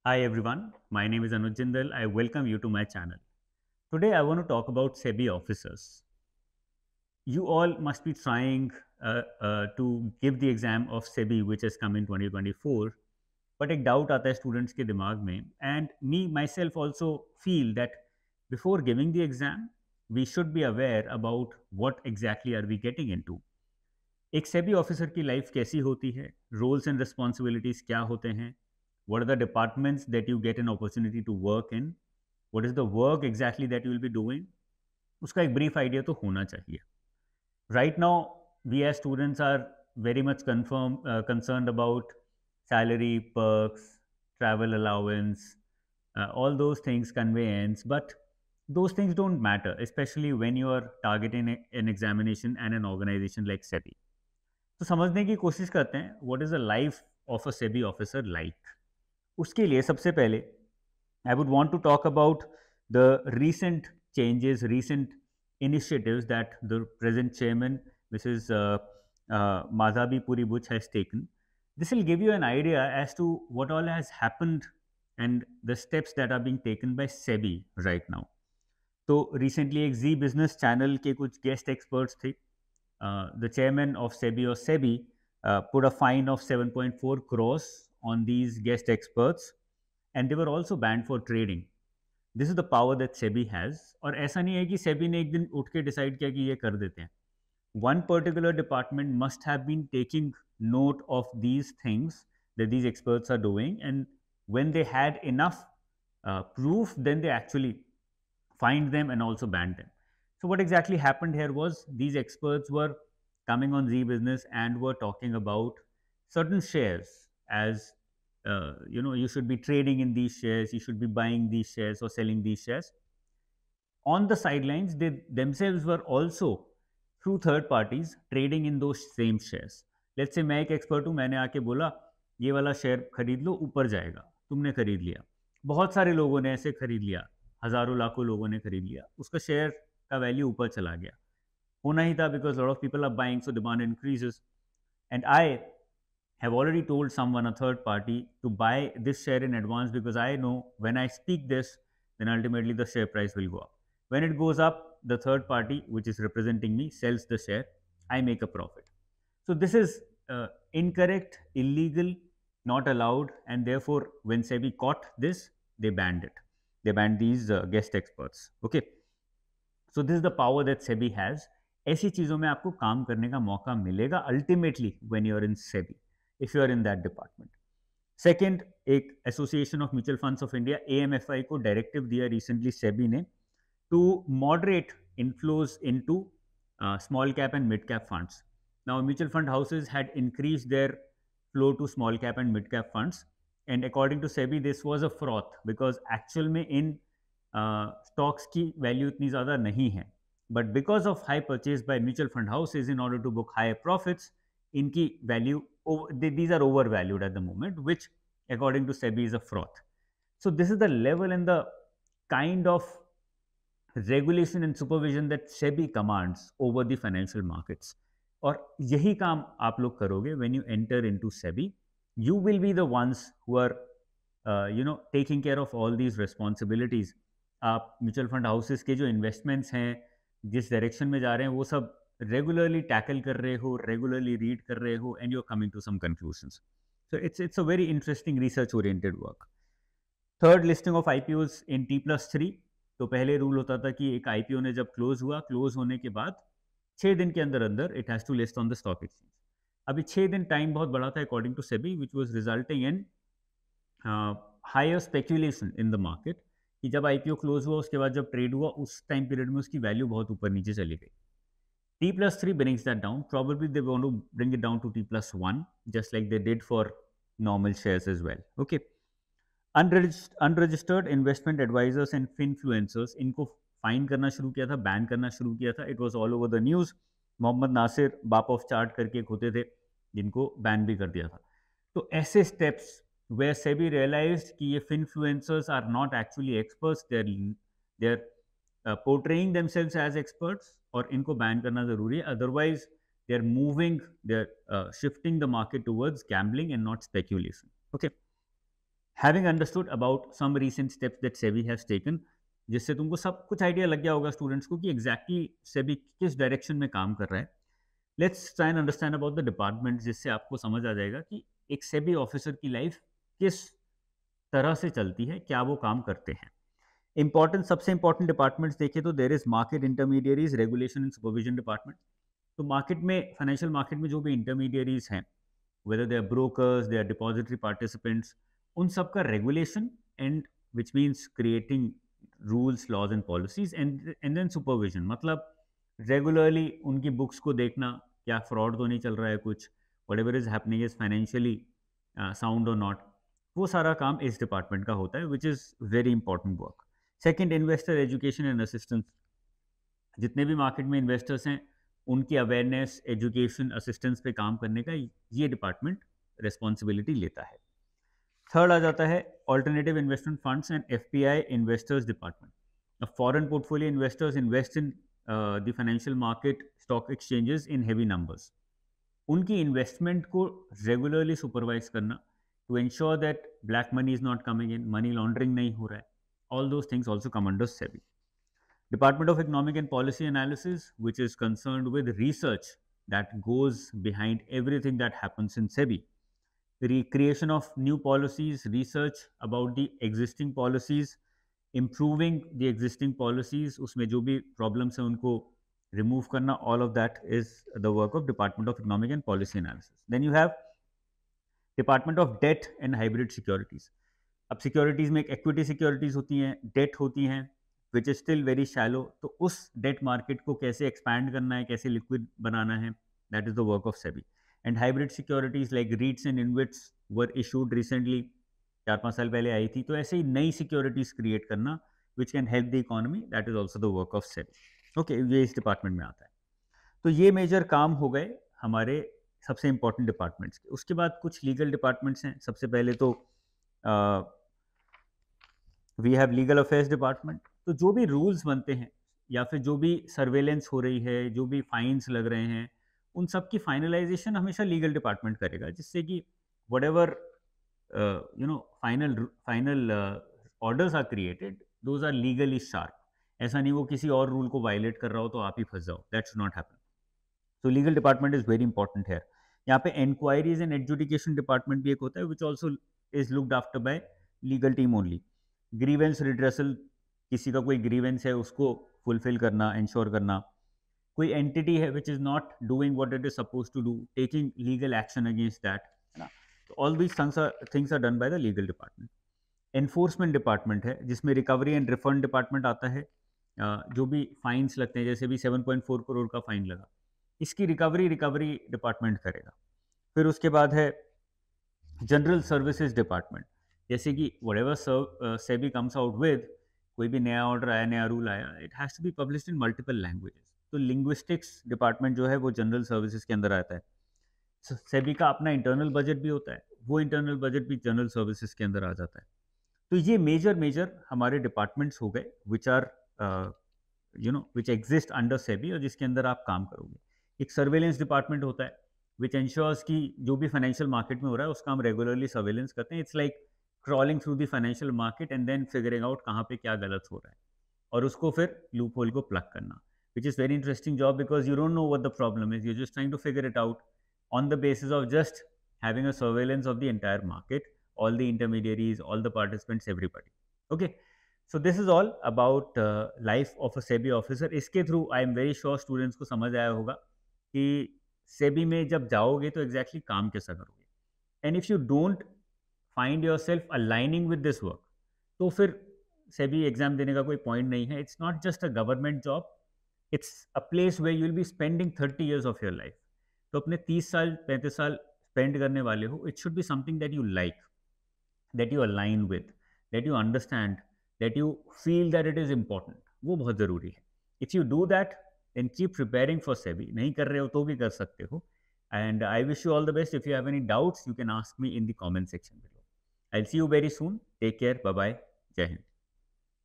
Hi everyone, my name is Anuj Jindal. I welcome you to my channel. Today I want to talk about SEBI officers. You all must be trying to give the exam of SEBI which has come in 2024, but एक doubt आता है students के दिमाग में, and me myself also feel that before giving the exam, we should be aware about what exactly are we getting into. एक SEBI officer की life कैसी होती है, रोल्स एंड रिस्पॉन्सिबिलिटीज क्या होते हैं, what are the departments that you get an opportunity to work in, what is the work exactly that you will be doing, उसका एक brief idea तो होना चाहिए. Right now we as students are very much concerned about salary, perks, travel allowance, all those things, conveyance, but those things don't matter, especially when you are targeting an examination and an organization like SEBI. तो समझने की कोशिश करते हैं what is the life of a SEBI officer like. उसके लिए सबसे पहले I would want to talk about the recent changes, recent initiatives that the present chairman, Mrs. Madhabi Puri-Buch, has taken. This will give you an idea as to what all has happened and the steps that are being taken by SEBI right now. तो recently एक Z Business Channel के कुछ guest experts थे. The chairman of SEBI or SEBI put a fine of 7.4 crores on these guest experts, and they were also banned for trading. This is the power that SEBI has. और ऐसा नहीं है कि SEBI ने एक दिन उठ के डिसाइड किया कि ये कर देते हैं. One particular department must have been taking note of these things that these experts are doing, and when they had enough proof, then they actually fined them and also banned them. So what exactly happened here was these experts were coming on Z Business and were talking about certain shares as you should be trading in these shares, you should be buying these shares or selling these shares. On the sidelines, they themselves were also through third parties trading in those same shares. Let's say मैं एक expert हूँ, मैंने आके बोला ये वाला share खरीद लो, ऊपर जाएगा, तुमने खरीद लिया, बहुत सारे लोगों ने ऐसे खरीद लिया, हजारों लाखों लोगों ने खरीद लिया, उसका शेयर का वैल्यू ऊपर चला गया. होना ही था because lot of people are buying, so demand increases, and I have already told someone, a third party, to buy this share in advance because I know when I speak this, then ultimately the share price will go up. When it goes up, the third party, which is representing me, sells the share, I make a profit. So this is incorrect, illegal, not allowed, and therefore when SEBI caught this, they banned it. They banned these guest experts. Okay. So this is the power that SEBI has. ऐसी चीज़ों में आपको काम करने का मौका मिलेगा ultimately when you are in SEBI, if you are in that department. Second, एक association of mutual funds of India AMFI को डायरेक्टिव दिया रिसेंटली सेबी ने to moderate inflows into small cap and mid cap funds. Now mutual fund houses had increased their flow to small cap and mid cap funds, and according to SEBI this was a froth because actual में इन stocks की value इतनी ज़्यादा नहीं है, but because of high purchase by mutual fund houses in order to book higher profits, इनकी value these are overvalued at the moment, which according to SEBI is a froth. So this is the level and the kind of regulation and supervision that SEBI commands over the financial markets. और यही काम आप लोग करोगे when you enter into SEBI. You will be the ones who are taking care of all these responsibilities. आप mutual fund houses के जो investments हैं, जिस डायरेक्शन में जा रहे हैं, वो सब regularly tackle कर रहे हो, regularly read कर रहे हो, and you're coming to some conclusions. So it's a very interesting research oriented work. Third, listing of IPOs in T+3. तो पहले रूल होता था कि एक IPO ने जब क्लोज हुआ, क्लोज होने के बाद 6 दिन के अंदर अंदर it has to list on the stock exchange. अभी 6 दिन टाइम बहुत बड़ा था according to SEBI, which was resulting in higher speculation in the market, कि जब IPO क्लोज हुआ उसके बाद जब ट्रेड हुआ उस टाइम पीरियड में उसकी वैल्यू बहुत ऊपर नीचे चली गई. T+3 brings that down. Probably they want to bring it down to T+1, just like they did for normal shares as well. Okay. Unregistered investment advisors and finfluencers, इनको fine करना शुरू किया था, बैन करना शुरू किया था. It was all over the news. Mohammad Nasir, बाप ऑफ चार्ट करके एक होते थे, जिनको बैन भी कर दिया था. तो ऐसे steps where SEBI realized कि ये finfluencers are not actually experts, they're portraying themselves as experts, और इनको बैन करना जरूरी है, otherwise they are moving, they are shifting the market towards gambling and not speculation. Okay. Having understood about some recent steps that SEBI has taken, जिससे तुमको सब कुछ idea लग गया होगा स्टूडेंट्स को कि एग्जैक्टली सेबी किस डायरेक्शन में काम कर रहा है। Let's try and understand about the department, जिससे आपको समझ आ जाएगा कि एक सेबी ऑफिसर की लाइफ किस तरह से चलती है, क्या वो काम करते हैं। इंपॉर्टेंट, सबसे इंपॉर्टेंट डिपार्टमेंट्स देखें तो there is market intermediaries, regulation and supervision department. तो मार्केट में, फाइनेंशियल मार्केट में जो भी इंटरमीडियरीज हैं, whether they are brokers, they are depository participants, उन सब का regulation and which means creating rules, laws and policies and then supervision, मतलब regularly उनकी books को देखना, क्या fraud तो नहीं चल रहा है कुछ, whatever is happening is financially sound or not, वो सारा काम इस डिपार्टमेंट का होता है, which is very important work. Second, investor education and assistance, जितने भी मार्केट में इन्वेस्टर्स हैं उनकी अवेयरनेस, एजुकेशन, असिस्टेंस पे काम करने का ये डिपार्टमेंट रिस्पॉन्सिबिलिटी लेता है। थर्ड आ जाता है alternative investment funds and FPI investors department. Foreign portfolio investors invest in the financial market, stock exchanges in heavy numbers. उनकी इन्वेस्टमेंट को रेगुलरली सुपरवाइज करना to ensure that black money is not coming in, money laundering नहीं हो रहा है, all those things also come under SEBI. Department of Economic and Policy Analysis, which is concerned with research that goes behind everything that happens in SEBI. The creation of new policies, research about the existing policies, improving the existing policies, उसमें जो भी problems हैं उनको remove करना, all of that is the work of Department of Economic and Policy Analysis. Then you have Department of Debt and Hybrid Securities. अब securities में equity securities होती हैं, debt होती हैं, which is still very shallow, तो उस debt market को कैसे एक्सपैंड करना है, कैसे लिक्विड बनाना है, that is the work of SEBI. And hybrid securities like रीट्स and InvITs were issued recently, 4-5 साल पहले आई थी, तो ऐसे ही नई सिक्योरिटीज क्रिएट करना which can help the economy, that is also the work of SEBI. Okay, ये इस डिपार्टमेंट में आता है। तो ये मेजर काम हो गए हमारे सबसे इंपॉर्टेंट डिपार्टमेंट्स के। उसके बाद कुछ लीगल डिपार्टमेंट्स हैं। सबसे पहले तो we have legal affairs department. तो जो भी रूल्स बनते हैं या फिर जो भी सर्वेलेंस हो रही है, जो भी फाइन्स लग रहे हैं, उन सब की फाइनलाइजेशन हमेशा लीगल डिपार्टमेंट करेगा, जिससे कि whatever final orders are created, those are legally sharp. ऐसा नहीं वो किसी और रूल को वायलेट कर रहा हो तो आप ही फंस जाओ, that should not happen. So legal department is very important है। यहाँ पे एनक्वायरीज एंड एडजुडिकेशन डिपार्टमेंट भी एक होता है, which also is looked after bye legal team only. Grievance redressal, किसी का कोई ग्रीवेंस है उसको फुलफिल करना, इंश्योर करना। कोई एंटिटी है which is not doing what it is suppose to do, taking legal action against that, है ना। तो all these things are done by the legal department. Enforcement department है, जिसमें रिकवरी एंड रिफंड डिपार्टमेंट आता है। जो भी फाइन्स लगते हैं, जैसे भी 7.4 करोड़ का फाइन लगा, इसकी रिकवरी डिपार्टमेंट करेगा। फिर उसके बाद है जनरल सर्विसेज डिपार्टमेंट, जैसे कि whatever SEBI comes out with, कोई भी नया ऑर्डर आया, नया रूल आया, it has to be published in multiple languages. तो लिंग्विस्टिक्स डिपार्टमेंट जो है वो जनरल सर्विसेज के अंदर आता है। सेबी का अपना इंटरनल बजट भी होता है, वो इंटरनल बजट भी जनरल सर्विसेज के अंदर आ जाता है। तो ये मेजर हमारे डिपार्टमेंट्स हो गए which are which exist under SEBI और जिसके अंदर आप काम करोगे। एक सर्वेलेंस डिपार्टमेंट होता है विच एंश्योर्स कि जो भी फाइनेंशियल मार्केट में हो रहा है उसका हम रेगुलरली सर्वेलेंस करते हैं। It's like crawling through the financial market and then figuring out कहाँ पे क्या गलत हो रहा है और उसको फिर लूप होल को प्लग करना, which is very interesting job because you don't know what the problem is, you just trying to figure it out on the basis of just having a surveillance of the entire market, all the intermediaries, all the participants, everybody. Okay, so this is all about life of a SEBI officer. इसके through I am very sure students को समझ आया होगा कि SEBI में जब जाओगे तो exactly काम कैसा करोगे, and if you don't find yourself aligning with this work, तो फिर SEBI एग्जाम देने का कोई point नहीं है. It's not just a government job, it's a place where you will be spending 30 years of your life. तो अपने 30 साल 35 साल स्पेंड करने वाले हो, it should be something that you like, that you align with, that you understand, that you feel that it is important. वो बहुत ज़रूरी है. If you do that then keep preparing for SEBI. नहीं कर रहे हो तो भी कर सकते हो. And I wish you all the best. If you have any doubts you can ask me in the comment section below. I will see you very soon. Take care. Bye bye. जय हिंद.